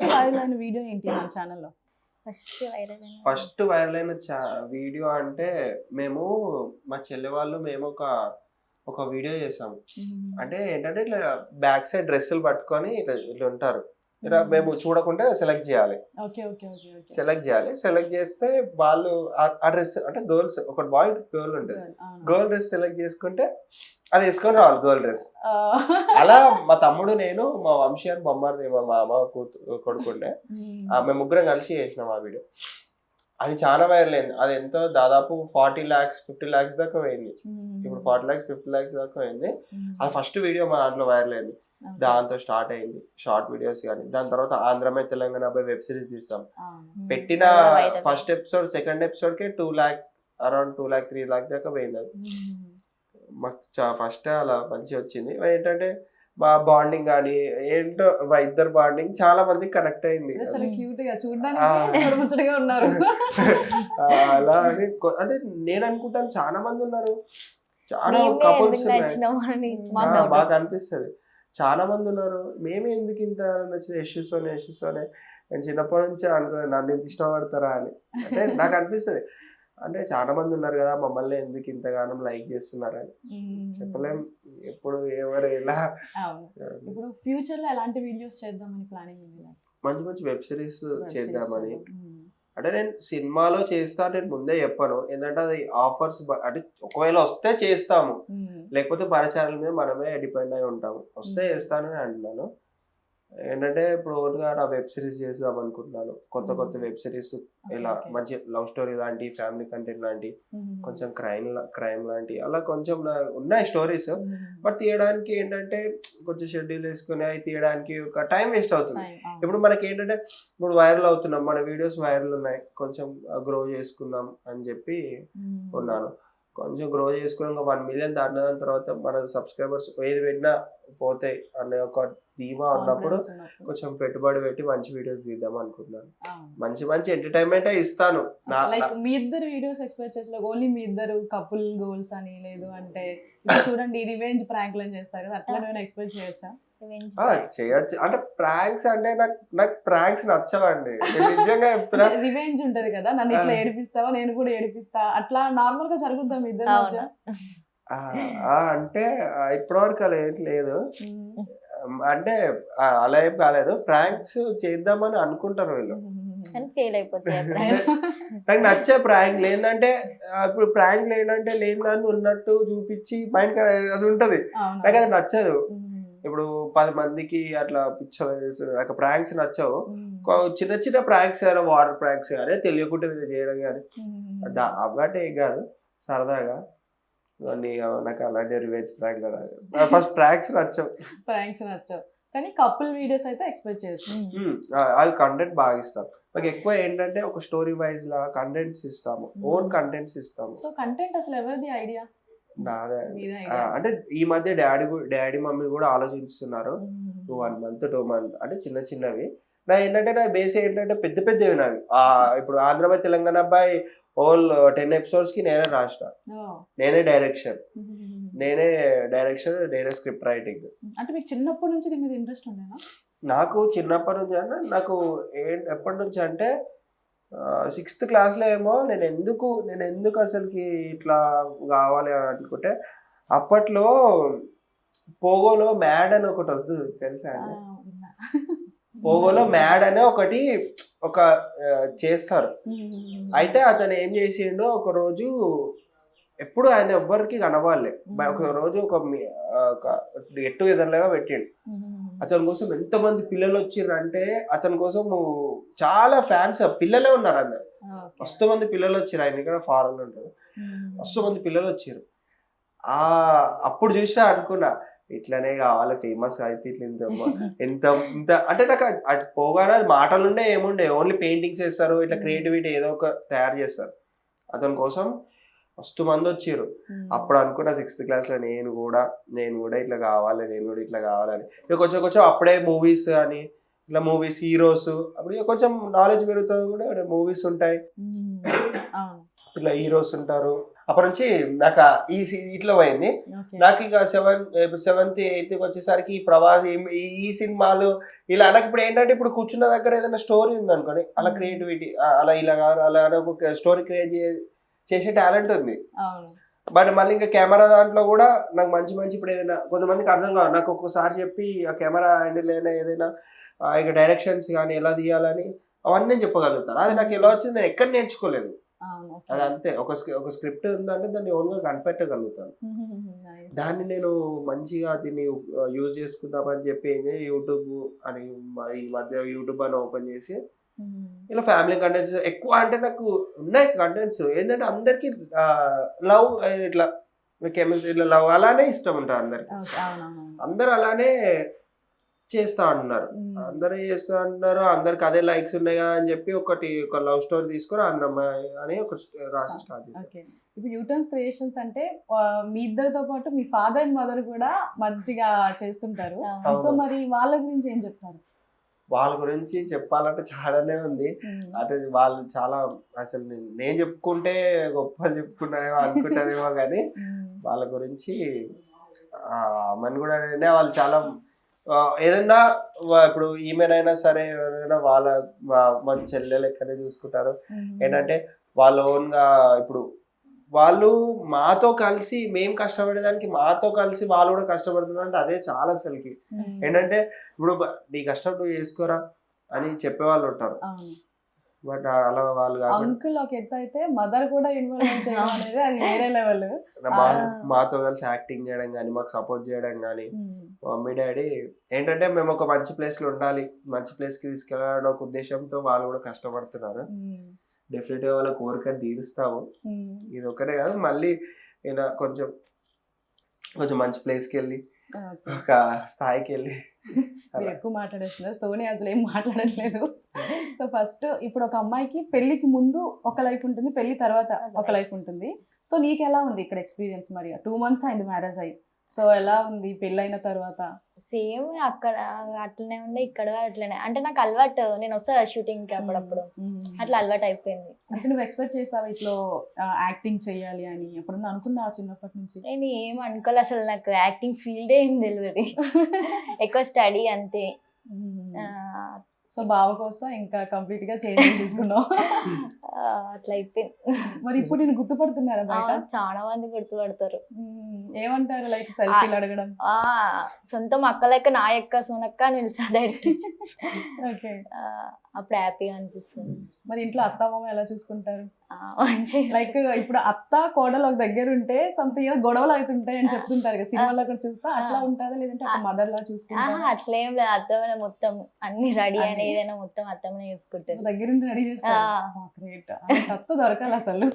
First viral అయిన video ఏంటి మన ఛానల్లో? ఫస్ట్ వైరల్ అయిన వీడియో అంటే మేము మా చెల్లె వాళ్ళు మేము ఒక వీడియో చేసాము. అంటే ఏంటంటే ఇట్లా బ్యాక్ సైడ్ డ్రెస్సులు పట్టుకొని ఇట్లా ఇట్లా ఉంటారు. ఇలా మేము చూడకుండా సెలెక్ట్ చేయాలి. సెలెక్ట్ చేయాలి. సెలెక్ట్ చేస్తే వాళ్ళు ఆ డ్రెస్ అంటే గర్ల్స్ ఒక బాయ్ గర్ల్ ఉంటుంది. గర్ల్ డ్రెస్ సెలెక్ట్ చేసుకుంటే అది వేసుకొని రావాలి గర్ల్ డ్రెస్. అలా మా తమ్ముడు నేను మా వంశీ అని బొమ్మది మా మామ కొడుకుండే మేము ముగ్గురం కలిసి చేసినాం ఆ వీడియో. అది చాలా వైరల్ అయింది. అది ఎంతో దాదాపు 40 lakhs 50 lakhs దాకా పోయింది. ఇప్పుడు 40 lakhs 50 lakhs దాకా పోయింది. అది ఫస్ట్ వీడియో మా దాంట్లో వైరల్ అయింది. దాంతో స్టార్ట్ అయింది షార్ట్ వీడియోస్ కానీ. దాని తర్వాత ఆంధ్రమే తెలంగాణ వెబ్ సిరీస్ తీస్తాం. పెట్టిన ఫస్ట్ ఎపిసోడ్ సెకండ్ ఎపిసోడ్ కే 2 lakh అరౌండ్ 2 lakh 3 lakh దాకా పోయింది. అది మాకు ఫస్ట్ అలా మంచిగా వచ్చింది. ఏంటంటే మా బాండింగ్ కానీ ఏంటో మా ఇద్దరు బాండింగ్ చాలా మందికి కనెక్ట్ అయింది. అలా అని అంటే నేను అనుకుంటాను చాలా మంది ఉన్నారు, చాలా కపుల్స్ బాగా అనిపిస్తుంది. చాలా మంది ఉన్నారు మేమే ఎందుకు ఇంత నచ్చిన ఇష్యూస్ అనే నేను చిన్నప్పటి నుంచి అనుకున్నాను నన్ను ఇంత ఇష్టపడతారా అని. అంటే నాకు అనిపిస్తుంది అంటే చాలా మంది ఉన్నారు కదా మమ్మల్ని ఎందుకు ఇంతగానం లైక్ చేస్తున్నారని చెప్పలేం. ఎప్పుడు ఎవరు ఎలా. ఇప్పుడు ఫ్యూచర్ లో ఎలాంటి వీడియోస్ చేద్దామని ప్లానింగ్ ఉంది? మంచి మంచి వెబ్ సిరీస్ చేద్దామని. అంటే నేను సినిమాలో చేస్తా నేను ముందే చెప్పాను. ఏంటంటే అది ఆఫర్స్ అంటే ఒకవేళ వస్తే చేస్తాము, లేకపోతే మన ఛానల్ మీద మనమే డిపెండ్ అయి ఉంటాము. వస్తే చేస్తానని అంటున్నాను. ఏంటంటే ఇప్పుడు ఓన్గా నా వెబ్ సిరీస్ చేద్దాం అనుకుంటున్నాను. కొత్త వెబ్ సిరీస్ ఇలా మంచి లవ్ స్టోరీ లాంటి, ఫ్యామిలీ కంటెంట్ లాంటి, కొంచెం క్రైమ్ లాంటి అలా కొంచెం ఉన్నాయి స్టోరీస్. బట్ తీయడానికి ఏంటంటే కొంచెం షెడ్యూల్ వేసుకుని అవి తీయడానికి ఒక టైం వేస్ట్ అవుతుంది. ఇప్పుడు మనకి ఏంటంటే ఇప్పుడు వైరల్ అవుతున్నాం, మన వీడియోస్ వైరల్ ఉన్నాయి, కొంచెం గ్రో చేసుకుందాం అని చెప్పి ఉన్నాను. కొంచెం గ్రో చేసుకుని 1 million దాటిన తర్వాత మన సబ్స్క్రైబర్స్ ఏది పెట్టినా పోతాయి అనే ఒక ధీమా ఉన్నప్పుడు కొంచెం పెట్టుబడి పెట్టి మంచి వీడియోస్ తీద్దాం అనుకుంటున్నాను. మంచి ఎంటర్టైన్మెంట్ ఇస్తాను. మీ ఇద్దరు వీడియోస్ ఎక్స్పెక్ట్ చేసే ఓన్లీ మీ ఇద్దరు కపుల్ గోల్స్ అని లేదు అంటే చూడండి రివెంజ్ ప్రాంక్లు అని చేస్తారు కదా, అట్లా నేను ఎక్స్పెక్ట్ చేయొచ్చా? చేయొచ్చు. అంటే ప్రాంక్స్ అంటే నాకు ప్రాంక్స్ నచ్చవండి నిజంగా చెప్తున్నా. రివెంజ్ ఉంటది కదా, నన్ను ఇట్లా ఏడిపిస్తావా నేను కూడా ఏడిపిస్తా, అట్లా నార్మల్ గా జరుగుద్దాం ఇద్దరు మధ్య. అంటే ఇప్పటివరకు అలా ఏం లేదు. అంటే అలా ఏం కాలేదు. ప్రాంక్స్ చేద్దామని అనుకుంటారు వీళ్ళు, నాకు నచ్చే ప్రాంక్ ఏంటంటే ఇప్పుడు ప్రాంక్ ఏంటంటే లేని దాన్ని ఉన్నట్టు చూపించి మైండ్ అది ఉంటది. నాకు అది నచ్చదు. ఇప్పుడు 10 మందికి అట్లా పిచ్చర్ ప్రాంక్స్ నచ్చవు. చిన్న ప్రాంక్స్ కానీ వాటర్ ప్రాంక్స్ కానీ తెలియకుండా చేయడం కానీ అవ్వటే కాదు సరదాగా. నాకు అలాంటి రివెంజ్ ప్రాంక్ ఫస్ట్ ప్రాంక్స్ నచ్చవు. కానీ కపుల్ వీడియోస్ అయితే ఎక్స్పెక్ట్ చేయొచ్చు. అవి కంటెంట్ బాగా ఇస్తాం. మాకు ఎక్కువ ఏంటంటే ఒక స్టోరీ వైజ్ లా కంటెంట్స్ ఇస్తాము, ఓన్ కంటెంట్స్ ఇస్తాము. సో కంటెంట్ అసలు ఎవరిది ఐడియా? నాదే. అంటే ఈ మధ్య డాడీ మమ్మీ కూడా ఆలోచిస్తున్నారు. 1 month 2 months అంటే చిన్నవి. నా ఏంటంటే నా బేస్ ఏంటంటే పెద్దవి నావి. ఇప్పుడు ఆంధ్రబాయ్ తెలంగాణ అబ్బాయి ఓల్ 10 episodes కి నేనే రాసిన, నేనే డైరెక్షన్, నేనే స్క్రిప్ట్ రైటింగ్. అంటే మీకు చిన్నప్పటి నుంచి దీని మీద ఇంట్రెస్ట్ ఉండేనా? నాకు చిన్నప్పటి నుంచి అంటే నాకు ఎప్పటి నుంచి అంటే 6th class లో ఏమో నేను ఎందుకు అసలుకి ఇట్లా కావాలి అని అనుకుంటే అప్పట్లో పోగోలో మ్యాడ్ అని ఒకటి వస్తుంది తెలుసా అండి? పోగోలో మ్యాడ్ అనే ఒకటి చేస్తారు. అయితే అతను ఏం చేసిండో ఒక రోజు ఎప్పుడు ఆయన ఎవ్వరికి కనవాలే, ఒక రోజు ఒక గెట్ టుగెదర్ లాగా పెట్టిండు. అతని కోసం ఎంతమంది పిల్లలు వచ్చిర్రు అంటే అతని కోసం చాలా ఫ్యాన్స్ పిల్లలే ఉన్నారు. అందరు మస్తు మంది పిల్లలు వచ్చారు. ఆయన ఇక్కడ ఫారెన్ ఉంటారు, మస్తు మంది పిల్లలు వచ్చారు. అప్పుడు చూసినా అనుకున్నా ఇట్లనే కావాలి, ఫేమస్ అయితే ఇట్లా ఇంత అంటే నాకు అది పోగానే అది మాటలుండే ఏముండే, ఓన్లీ పెయింటింగ్స్ వేస్తారు, ఇట్లా క్రియేటివిటీ ఏదో ఒక తయారు చేస్తారు. అతని కోసం మస్తు మంది వచ్చారు. అప్పుడు అనుకున్న 6th class లో నేను కూడా ఇట్లా కావాలి, ఇట్లా కావాలని. ఇక కొంచెం అప్పుడే మూవీస్ అని ఇట్లా మూవీస్ హీరోస్ అప్పుడు కొంచెం నాలెడ్జ్ పెరుగుతుంది కూడా. మూవీస్ ఉంటాయి, ఇట్లా హీరోస్ ఉంటారు, అప్పటి నుంచి నాకు ఇట్లా పోయింది. ఓకే. నాకు ఇక 7th 8th వచ్చేసరికి ఈ ప్రభాస్ ఈ సినిమాలు ఇలా నాకు ఇప్పుడు ఏంటంటే ఇప్పుడు కూర్చున్న దగ్గర ఏదైనా స్టోరీ ఉంది అనుకోని అలా క్రియేటివిటీ అలా ఇలా అలా ఒక స్టోరీ క్రియేట్ చేసే టాలెంట్ ఉంది. అవును. బట్ మళ్ళీ ఇంకా కెమెరా దాంట్లో కూడా నాకు మంచి మంచి ఇప్పుడు ఏదైనా కొంతమందికి అర్థం కాదు, నాకు ఒక్కసారి చెప్పి ఆ కెమెరా హ్యాండిల్ అయినా ఏదైనా ఇక డైరెక్షన్స్ కానీ ఎలా తీయాలని అవన్నీ చెప్పగలుగుతాను. అది నాకు ఎలా వచ్చింది, నేను ఎక్కడ నేర్చుకోలేదు. అవును. అది అంతే, ఒక స్క్రిప్ట్ ఉందంటే దాన్ని ఓన్గా కనిపెట్టగలుగుతాను. దాన్ని నేను మంచిగా దీన్ని యూజ్ చేసుకుందామని చెప్పి యూట్యూబ్ అని ఈ మధ్య యూట్యూబ్ అని ఓపెన్ చేసి ఇలా ఫ్యామిలీ కంటెంట్స్ ఎక్కువ, అంటే నాకు ఉన్నాయి కంటెంట్స్ ఏంటంటే అందరికి లవ్ ఇట్లా కెమిస్ట్రీ ఇట్లా లవ్ అలానే ఇష్టం ఉంటుంది అందరికి. అందరు అలానే చేస్తా అంటున్నారు, అందరూ చేస్తా అంటున్నారు, అందరికి అదే లైక్స్ ఉన్నాయి కదా అని చెప్పి ఒక లవ్ స్టోరీ తీసుకొని అందరం అని ఒక రాసి స్టార్ట్ చేశారు. ఇప్పుడు యూటర్న్స్ క్రియేషన్స్ అంటే మీ ఇద్దరితో పాటు మీ ఫాదర్ అండ్ మదర్ కూడా మంచిగా చేస్తుంటారు. సో మరి వాళ్ళ గురించి ఏం చెప్తారు? వాళ్ళ గురించి చెప్పాలంటే చాలానే ఉంది. అంటే వాళ్ళు చాలా అసలు నేను చెప్పుకుంటే గొప్పలు చెప్పుకుంటానేమో అనుకుంటానేమో కానీ వాళ్ళ గురించి అమ్మని కూడా వాళ్ళు చాలా ఏదన్నా ఇప్పుడు ఈమెనైనా సరే ఎవరైనా మన చెల్లెలు ఎక్కడే చూసుకుంటారు. ఏంటంటే వాళ్ళ ఓన్గా ఇప్పుడు వాళ్ళు మాతో కలిసి మేము కష్టపడేదానికి మాతో కలిసి వాళ్ళు కూడా కష్టపడుతున్నారు అంటే అదే చాలా అసలుకి. ఏంటంటే ఇప్పుడు నీ కష్టం నువ్వు చేసుకోరా అని చెప్పేవాళ్ళు ఉంటారు, బట్ అలా వాళ్ళు అంకుల్ ఒక ఎత్తు అయితే మదర్ కూడా ఇన్వాల్వ్ చేయడం అనేది అది వేరే లెవెల్. మాతో కలిసి యాక్టింగ్ చేయడం కానీ మాకు సపోర్ట్ చేయడం కానీ మమ్మీ డాడీ ఏంటంటే మేము ఒక మంచి ప్లేస్ లో ఉండాలి, మంచి ప్లేస్ కి తీసుకెళ్ళాలని ఒక ఉద్దేశంతో వాళ్ళు కూడా కష్టపడుతున్నారు. డెఫినెట్ గా వాళ్ళ కోరిక తీరుస్తాము. ఇది ఒకటే కాదు, మళ్ళీ ఈయన కొంచెం మంచి ప్లేస్కి వెళ్ళి ఒక స్థాయికి వెళ్ళి. మీరు ఎక్కువ మాట్లాడేస్తున్నారు, సోనీ అసలు ఏం మాట్లాడట్లేదు. సో ఫస్ట్ ఇప్పుడు ఒక అమ్మాయికి పెళ్లికి ముందు ఒక లైఫ్ ఉంటుంది, పెళ్లి తర్వాత ఒక లైఫ్ ఉంటుంది. సో నీకు ఎలా ఉంది ఇక్కడ ఎక్స్పీరియన్స్? మరి 2 months అయింది మ్యారేజ్ అయ్యి, సో ఎలా ఉంది పెళ్ళైన తర్వాత? సేమ్ అక్కడ అట్లనే ఉండే, ఇక్కడ అట్లనే. అంటే నాకు అలవాటు, నేను వస్తా షూటింగ్ కి అప్పుడప్పుడు, అట్లా అలవాటు అయిపోయింది. అంటే నువ్వు ఎక్స్పెక్ట్ చేసావా ఇట్లా యాక్టింగ్ చెయ్యాలి అని? ఎప్పుడన్నా అనుకున్నావా చిన్నప్పటి నుంచి? నేను ఏం అనుకోలే అసలు, నాకు యాక్టింగ్ ఫీల్డే ఏం తెలియదు. ఎక్కువ స్టడీ అంతే. సో బావ కోసం ఇంకా కంప్లీట్ గా చేంజ్ చేసుకున్నావు. అట్లా అయిపోయింది. మరి ఇప్పుడు నేను గుర్తుపడుతున్నారా బయట? చాలా మంది గుర్తుపడతారు. ఏమంటారు? లైక్ సెల్ఫీలు అడగడం. సొంతం అక్క లెక్క నా యొక్క సోనక్క అని పిలిచా డైరెక్ట్. ఓకే, అప్పుడు హ్యాపీగా అనిపిస్తుంది. మరి ఇంట్లో అత్త మామ ఎలా చూసుకుంటారు? లైక్ ఇప్పుడు అత్త కోడలు ఒక దగ్గర ఉంటే సంథింగ్ ఏదో గొడవలు అవుతుంటాయి అని చెప్తుంటారు కదా సినిమాలో కూడా చూస్తా, అట్లా ఉంటుందా? లేదంటే ఒక మదర్ లా చూసుకుంటా? అట్లేం లేదు, అత్తమ్మనే మొత్తం అన్ని రెడీ అని ఏదైనా మొత్తం అత్తమ్మనే చూసుకుంటారు. దగ్గరుండి రెడీ చేస్తారు. గ్రేట్, అత్త దొరకాలి అసలు.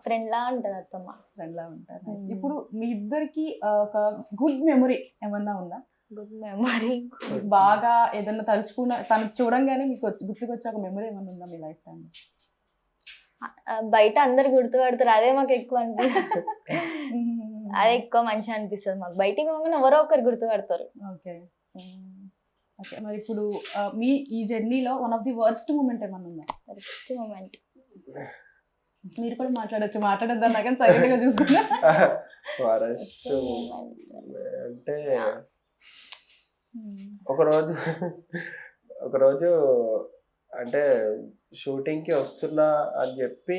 ఫ్రెండ్ లా ఉంటది అత్తమ్మ. ఫ్రెండ్ లా ఉంటారు. ఇప్పుడు మీ ఇద్దరికి ఒక గుడ్ మెమరీ ఏమన్నా ఉందా? గుడ్ మెమరీ బాగా ఏదన్నా తలుచుకున్న, తను చూడంగానే మీకు గుర్తుకొచ్చే ఒక మెమరీ ఏమన్నా ఉందా మీ లైఫ్ టైం? బయట అందరు గుర్తుపడతారు, అదే మాకు ఎక్కువ అనిపిస్తుంది. అదే ఎక్కువ మంచిగా అనిపిస్తుంది మాకు. బయటికి పోగానే ఎవరో ఒకరు గుర్తుపడతారు. Okay okay. మరి ఇప్పుడు మీ ఈ జర్నీలో one of the worst moment ఏమన్నా ఉందా? వర్స్ట్ మూమెంట్ మీరు కూడా మాట్లాడచ్చు, మాట్లాడద్దా కానీ సైలెంట్ గా చూస్తున్నా. అంటే ఒకరోజు అంటే షూటింగ్కి వస్తున్నా అని చెప్పి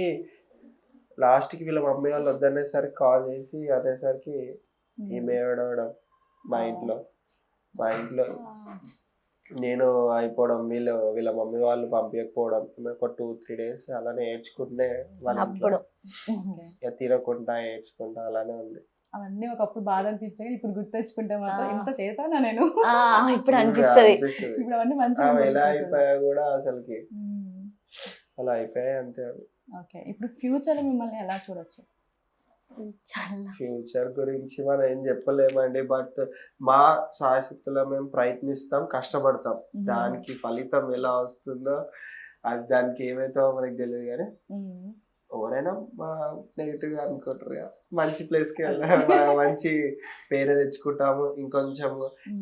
లాస్ట్కి వీళ్ళ మమ్మీ వాళ్ళు వద్దనేసరికి కాల్ చేసి అనేసరికి ఈమె ఏడవడం, మా ఇంట్లో నేను అయిపోవడం, వీళ్ళ మమ్మీ వాళ్ళు పంపించకపోవడం, ఒక 2-3 days అలానే ఏడ్చుకుంటే అప్పుడు తినకుండా ఏడ్చుకుంటా అలానే ఉంది. అవన్నీ ఒకప్పుడు బాధ అనిపించాయి, ఇప్పుడు గుర్తెచ్చుకుంటే మాత్రం ఇంత చేశానా నేను ఇప్పుడు అనిపిస్తుంది. ఇప్పుడు అవన్నీ మంచిగా ఎలా అయిపోయా కూడా అసలుకి అలా అయిపోయాయి అంతే. ఓకే, ఇప్పుడు ఫ్యూచర్ మిమ్మల్ని ఎలా చూడొచ్చు? ఫ్యూచర్ గురించి మనం ఏం చెప్పలేమండి, బట్ మా శాయశక్తులో మేము ప్రయత్నిస్తాం, కష్టపడతాం. దానికి ఫలితం ఎలా వస్తుందో అది దానికి ఏమైతే మనకి తెలియదు, కానీ ఎవరైనా నెగిటివ్ గా అనుకుంటారు. మంచి ప్లేస్ కి మంచి పేరు తెచ్చుకుంటాము, ఇంకొంచెం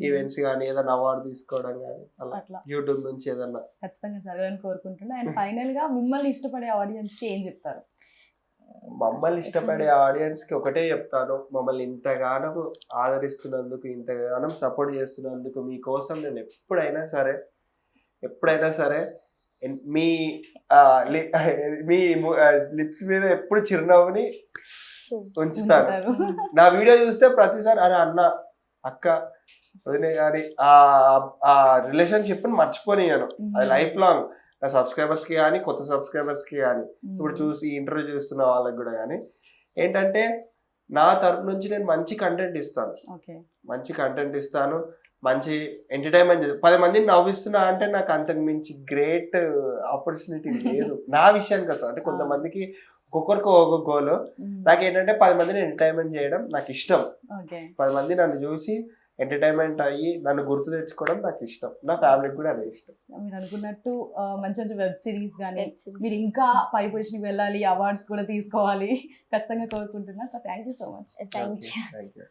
ఈవెంట్స్ కానీ ఏదైనా అవార్డు తీసుకోవడం కానీ అలా యూట్యూబ్ నుంచి ఏదన్నా ఖచ్చితంగా జరగాలని కోరుకుంటున్నా. అండ్ ఫైనల్ గా మిమ్మల్ని ఇష్టపడే ఆడియన్స్ కి ఏం చెప్తారు? మమ్మల్ని ఇష్టపడే ఆడియన్స్ కి ఒకటే చెప్తాను, మమ్మల్ని ఇంతగానో ఆదరిస్తున్నందుకు, ఇంతగానో సపోర్ట్ చేస్తున్నందుకు మీకోసం నేను ఎప్పుడైనా సరే మీ మీ లిప్స్ మీద ఎప్పుడు చిరునవ్వుని ఉంచుతాను. నా వీడియో చూస్తే ప్రతిసారి అరే అన్న అక్క వదిలే కానీ ఆ రిలేషన్షిప్ ని మర్చిపోనియాను. అది లైఫ్ లాంగ్ నా సబ్స్క్రైబర్స్ కి కానీ, కొత్త సబ్స్క్రైబర్స్ కి కానీ, ఇప్పుడు చూసి ఇంటర్వ్యూ చూస్తున్న వాళ్ళకి కూడా కానీ ఏంటంటే నా తరపు నుంచి నేను మంచి కంటెంట్ ఇస్తాను, మంచి ఎంటర్టైన్మెంట్ 10 మందిని నవ్విస్తున్నా అంటే నాకు అంతకు మించి గ్రేట్ ఆపర్చునిటీ లేదు నా విషయానికి వస్తాను. అంటే కొంతమందికి ఒక్కొక్కరికి ఒక్కొక్క గోల్, నాకు ఏంటంటే 10 మందిని ఎంటర్టైన్మెంట్ చేయడం నాకు ఇష్టం. 10 మంది నన్ను చూసి ఎంటర్టైన్మెంట్ అయ్యి నన్ను గుర్తు తెచ్చుకోవడం నాకు ఇష్టం. నా ఫ్యామిలీకి కూడా అదే ఇష్టం. మీరు అనుకున్నట్టు మంచి మంచి వెబ్ సిరీస్ కానీ మీరు ఇంకా పై పొజిషన్కి వెళ్ళాలి, అవార్డ్స్ కూడా తీసుకోవాలి ఖచ్చితంగా కోరుకుంటున్నా. So thank you so much. Thank you. Thank you.